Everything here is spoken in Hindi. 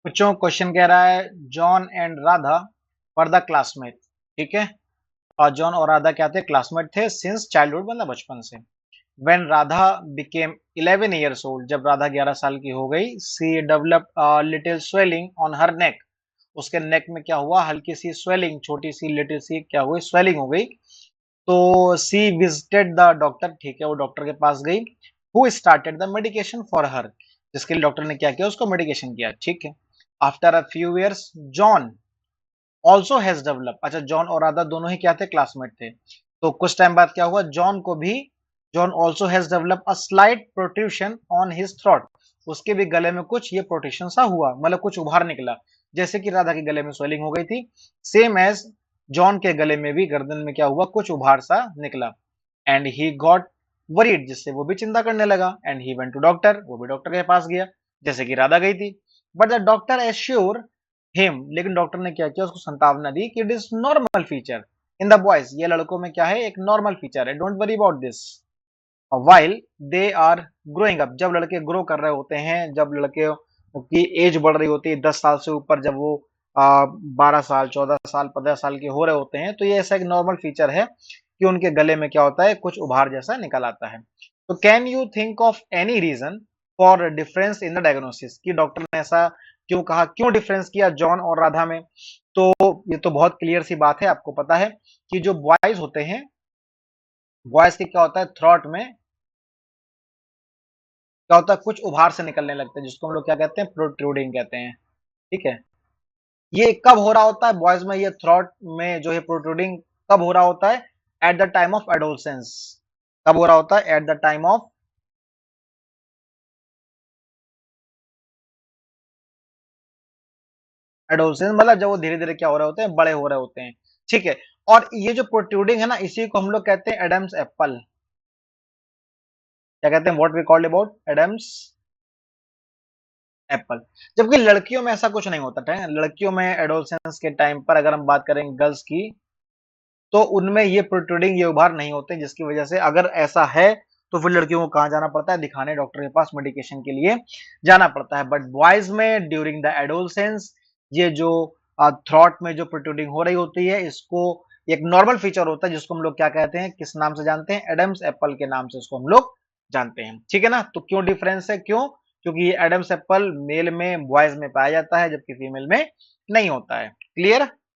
बच्चों क्वेश्चन कह रहा है John and Radha were the classmate. ठीक है। और जॉन और राधा क्या थे? क्लासमेट थे सिंस चाइल्डहुड, मतलब बचपन से। When Radha became 11 years old, जब राधा 11 साल की हो गई, she developed little swelling on her neck. उसके नेक में क्या हुआ? हल्की सी स्वेलिंग, छोटी सी लिटिल सी क्या हुई? स्वेलिंग हो गई। तो सी विजिटेड द डॉक्टर। ठीक है, वो डॉक्टर के पास गई। Who started the medication for her, जिसके लिए डॉक्टर ने क्या किया? उसको मेडिकेशन किया। ठीक है। After a few years John also has develop. अच्छा, जॉन और राधा दोनों ही क्या थे? क्लासमेट थे। तो कुछ टाइम बाद क्या हुआ? जॉन को भी, John also has develop a slight protrusion on his throat. उसके भी गले में कुछ ये प्रोट्रूशन सा हुआ, मतलब कुछ उभार निकला, जैसे कि राधा के गले में स्वेलिंग हो गई थी। सेम एज जॉन के गले में भी, गर्दन में क्या हुआ? कुछ उभार सा निकला। एंड ही गॉट वरीड, जिससे वो भी चिंता करने लगा। And he went to doctor, वो भी डॉक्टर के पास गया, जैसे कि राधा गई थी। But the doctor assure him, लेकिन डॉक्टर ने क्या किया? उसको संतावना दी कि it is normal feature in the boys, ये लड़कों में क्या है? एक नॉर्मल फीचर है, don't worry about this. While they are growing up, जब लड़के ग्रो कर रहे होते हैं, जब लड़के की एज बढ़ रही होती है 10 साल से ऊपर, जब वो 12 साल 14 साल 15 साल के हो रहे होते हैं, तो ये ऐसा एक नॉर्मल फीचर है कि उनके गले में क्या होता है? कुछ उभार जैसा निकल आता है। तो can you think of any reason for difference in the diagnosis, कि डॉक्टर ने ऐसा क्यों कहा, क्यों डिफरेंस किया जॉन और राधा में? तो ये तो बहुत क्लियर सी बात है, आपको पता है कि जो बॉयज होते हैं, बॉयज के क्या होता है? थ्रॉट में क्या होता है? कुछ उभार से निकलने लगते हैं, जिसको हम लोग क्या कहते हैं? प्रोट्रूडिंग कहते हैं। ठीक है। ये कब हो रहा होता है बॉयज में? ये थ्रॉट में जो है प्रोट्रूडिंग कब हो रहा होता है? At the time of adolescence. कब हो रहा होता है? At the time of adolescence, मतलब जब वो धीरे धीरे क्या हो रहे होते हैं? बड़े हो रहे होते हैं। ठीक है। और ये जो प्रोट्रूडिंग है ना, इसी को हम लोग कहते हैं एडम्स एप्पल। क्या कहते हैं? What we called about Adam's apple. जबकि लड़कियों में ऐसा कुछ नहीं होता है। लड़कियों में एडोलसेंस के टाइम पर अगर हम बात करें गर्ल्स की, तो उनमें ये प्रोट्रूडिंग, ये उभार नहीं होते, जिसकी वजह से अगर ऐसा है तो फिर लड़कियों को कहाँ जाना पड़ता है? दिखाने डॉक्टर के पास, मेडिकेशन के लिए जाना पड़ता है। बट बॉयज में ड्यूरिंग द एडोलसेंस, ये जो थ्रॉट में जो प्रोट्रूडिंग हो रही होती है, इसको एक नॉर्मल फीचर होता है, जिसको हम लोग क्या कहते हैं? किस नाम से जानते हैं? एडम्स एप्पल के नाम से इसको हम लोग जानते हैं। ठीक है ना? तो क्यों डिफरेंस है? क्यों? क्योंकि ये एडम्स एप्पल मेल में, बॉयज में पाया जाता है, जबकि फीमेल में नहीं होता है। क्लियर?